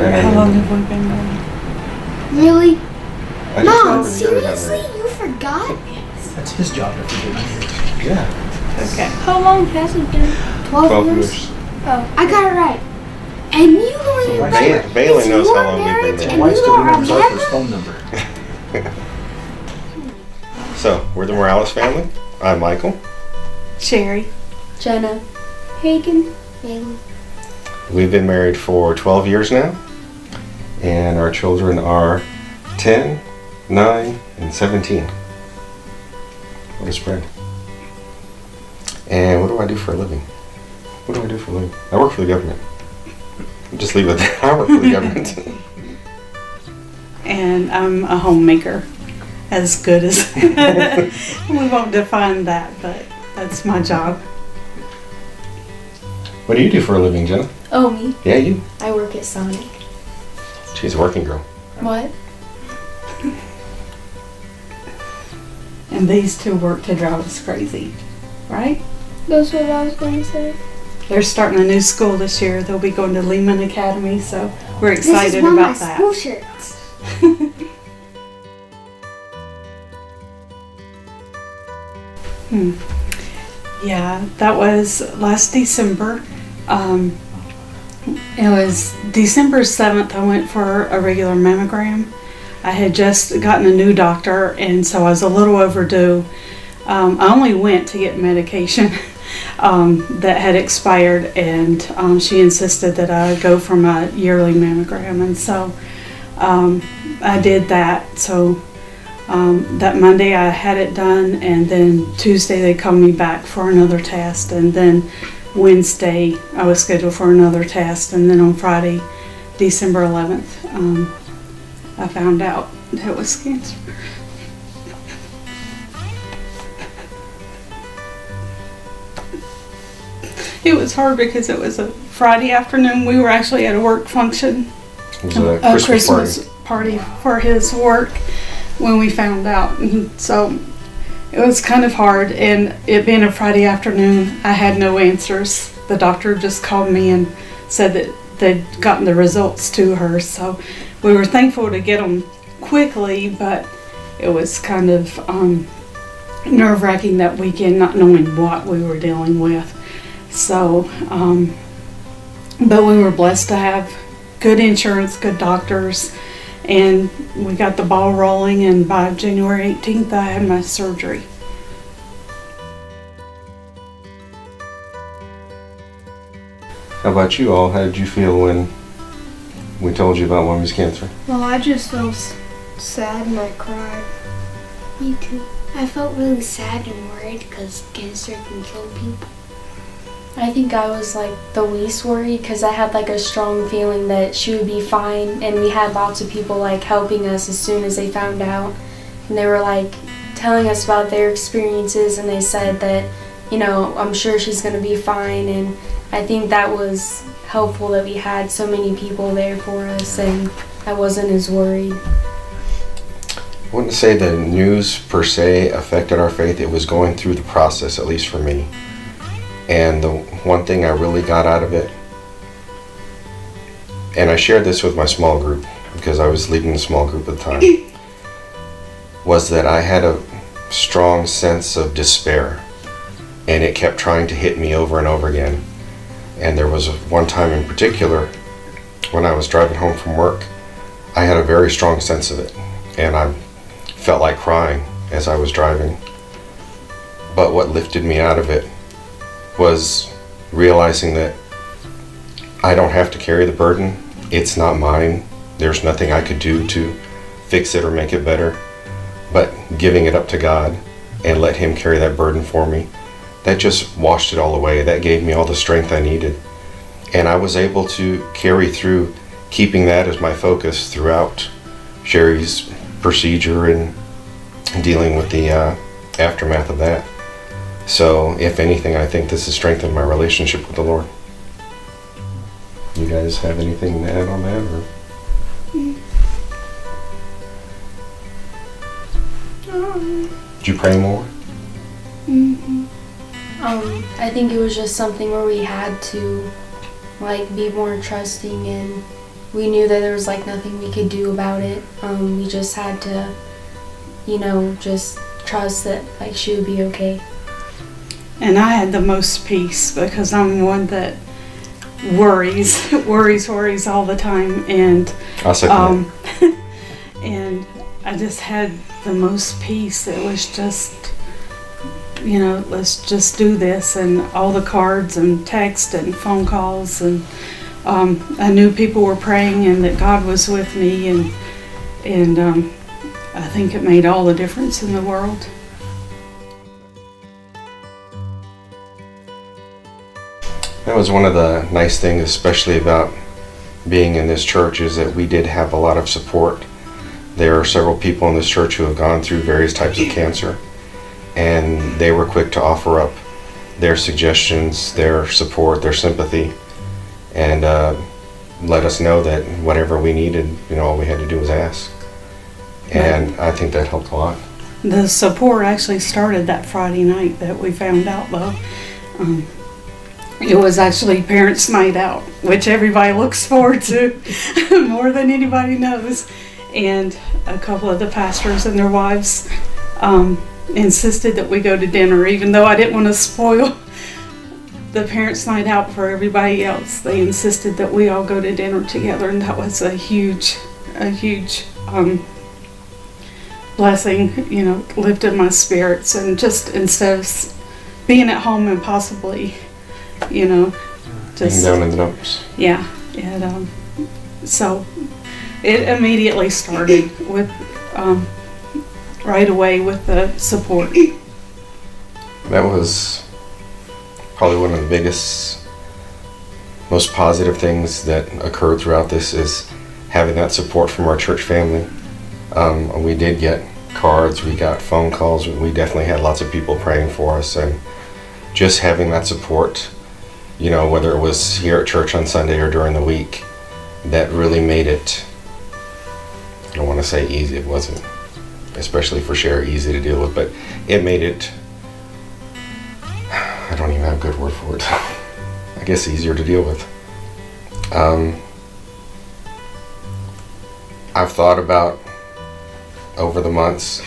How long have we been married? Really? I just Mom, remember the other guy seriously? married. You forgot? That's his job to forget. Yeah, Okay. How long has it been? 12 12 years? years. Oh, I got it right. And you don't even remember. Bailey It's knows your how long we've been marriage married. and Why you still don't remembers Arthur's remember? phone number? So, we're the Morales family. I'm Michael. Sherry. Jenna. Hagen. Bailey. We've been married for 12 years now, and our children are 10, 9, and 17. What a spread. And what do I do for a living? What do I do for a living? I work for the government. Just leave it at that. I work for the government. And I'm a homemaker. As good as we won't define that, but that's my job. What do you do for a living, Jenna? Oh, me? Yeah, you. I work at Sonic. She's a working girl. What? And these two work to drive us crazy, right? That's what I was going to say. They're starting a new school this year. They'll be going to Lehman Academy, so we're excited This is one about of my that. school shirts. Yeah, that was last December. It was December 7th. I went for a regular mammogram. I had just gotten a new doctor, and so I was a little overdue. I only went to get medication that had expired, and she insisted that I go for my yearly mammogram, and so I did that. So that Monday I had it done, and then Tuesday they called me back for another test, and then Wednesday I was scheduled for another test, and then on Friday, December 11th, I found out that it was cancer. It was hard because it was a Friday afternoon. We were actually at a work function, It was a Christmas party for his work when we found out. And so it was kind of hard, and it being a Friday afternoon, I had no answers. The doctor just called me and said that they'd gotten the results to her, so we were thankful to get them quickly, but it was kind of nerve-wracking that weekend, not knowing what we were dealing with. So, but we were blessed to have good insurance, good doctors, and we got the ball rolling, and by January 18th I had my surgery. How about you all? How did you feel when we told you about Mommy's cancer? Well, I just felt sad and I cried. Me too. I felt really sad and worried because cancer can kill people. I think I was like the least worried because I had like a strong feeling that she would be fine, and we had lots of people like helping us as soon as they found out, and they were like telling us about their experiences, and they said that, you know, I'm sure she's gonna be fine, and I think that was helpful that we had so many people there for us and I wasn't as worried. I wouldn't say the news per se affected our faith. It was going through the process, at least for me. And the one thing I really got out of it, and I shared this with my small group because I was leading a small group at the time, was that I had a strong sense of despair, and it kept trying to hit me over and over again. And there was one time in particular when I was driving home from work, I had a very strong sense of it, and I felt like crying as I was driving. But what lifted me out of it was realizing that I don't have to carry the burden. It's not mine. There's nothing I could do to fix it or make it better, but giving it up to God and let Him carry that burden for me, that just washed it all away. That gave me all the strength I needed. And I was able to carry through keeping that as my focus throughout Sherry's procedure and dealing with the aftermath of that. So, if anything, I think this has strengthened my relationship with the Lord. You guys have anything to add on that? Or? Did you pray more? I think it was just something where we had to like be more trusting and we knew that there was like nothing we could do about it. We just had to, just trust that like she would be okay. And I had the most peace because I'm one that worries all the time, and I'll second that. and I just had the most peace. It was just, let's just do this, and all the cards and text and phone calls, and I knew people were praying and that God was with me, and I think it made all the difference in the world. That was one of the nice things, especially about being in this church, is that we did have a lot of support. There are several people in this church who have gone through various types of cancer, and they were quick to offer up their suggestions, their support, their sympathy, and let us know that whatever we needed, all we had to do was ask. And I think that helped a lot. The support actually started that Friday night that we found out, though. It was actually Parents' Night Out, which everybody looks forward to more than anybody knows. And a couple of the pastors and their wives insisted that we go to dinner, even though I didn't want to spoil the Parents' Night Out for everybody else. They insisted that we all go to dinner together, and that was a huge blessing, lifted my spirits. And just instead of being at home and possibly, just down in the dumps. Yeah, and so it immediately started with right away with the support. That was probably one of the biggest, most positive things that occurred throughout this, is having that support from our church family. We did get cards, we got phone calls, we definitely had lots of people praying for us, and just having that support, whether it was here at church on Sunday or during the week, that really made it, I don't want to say easy, it wasn't, especially for Sherry, easy to deal with, but it made it, I don't even have a good word for it, I guess easier to deal with. I've thought about, over the months,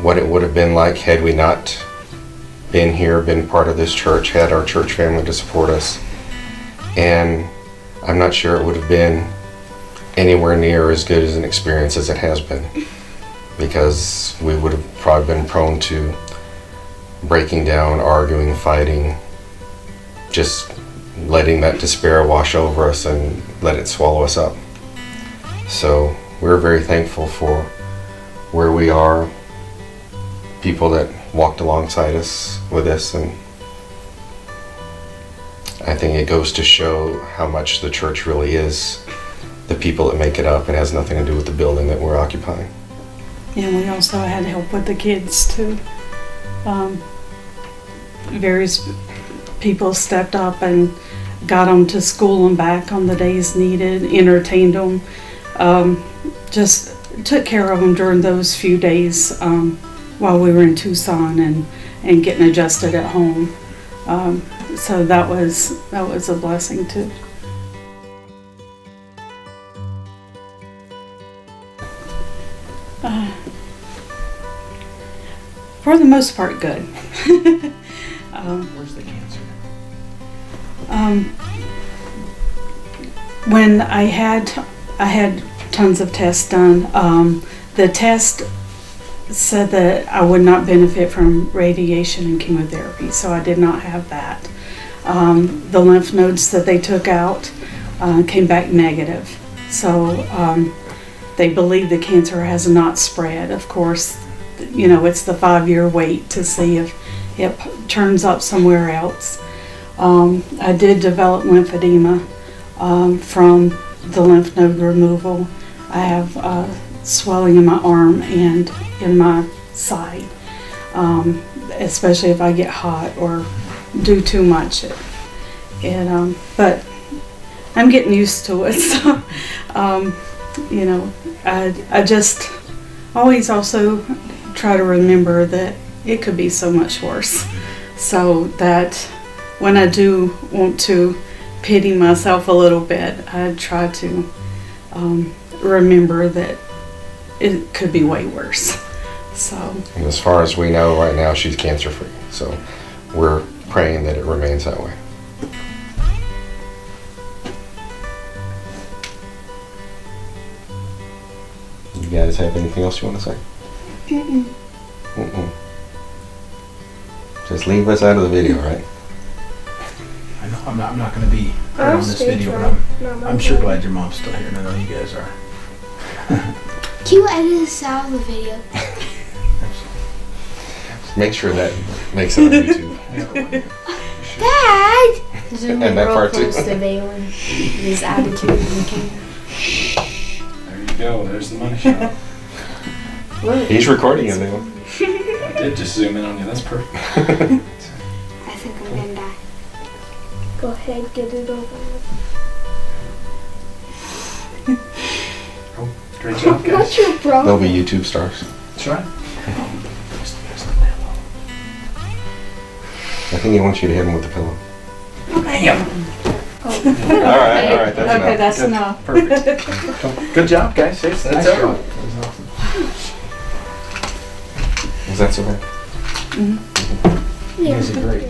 what it would have been like had we not been here, been part of this church, had our church family to support us. And I'm not sure it would have been anywhere near as good as an experience as it has been, because we would have probably been prone to breaking down, arguing, fighting, just letting that despair wash over us and let it swallow us up. So we're very thankful for where we are, people that walked alongside us with this, and I think it goes to show how much the church really is the people that make it up. It has nothing to do with the building that we're occupying. And we also had help with the kids too. Various people stepped up and got them to school and back on the days needed, entertained them, just took care of them during those few days while we were in Tucson and getting adjusted at home. So that was a blessing too. For the most part, good. Where's the cancer? When I had tons of tests done. The test said that I would not benefit from radiation and chemotherapy, so I did not have that. The lymph nodes that they took out came back negative, so they believe the cancer has not spread. Of course, it's the 5-year wait to see if it turns up somewhere else. I did develop lymphedema from the lymph node removal. I have swelling in my arm and in my side, especially if I get hot or do too much. But I'm getting used to it. So, I just always also try to remember that it could be so much worse. So that when I do want to pity myself a little bit, I try to remember that it could be way worse. So, And as far as we know right now, she's cancer free. So we're praying that it remains that way. You guys have anything else you want to say? Mm-mm. Just leave us out of the video, right? I know I'm not going to be heard on this video, but I'm sure glad your mom's still here, and I know you guys are. Can you edit this out of the video? Make sure that makes it on YouTube. Dad! Zoom And in that real part too. close to Valen. His attitude in the camera. There you go. There's the money shot. Look. He's recording it now. I did just zoom in on you. That's perfect. I think I'm gonna die. Go ahead, get it over with. Oh, great job, guys. What's your They'll problem? be YouTube stars. That's right. I think he wants you to hit him with the pillow. Bam. All right, that's okay, enough. that's enough. Perfect. Good job, guys. That's Nice everyone. job. That was awesome. Was that so bad? You guys are great.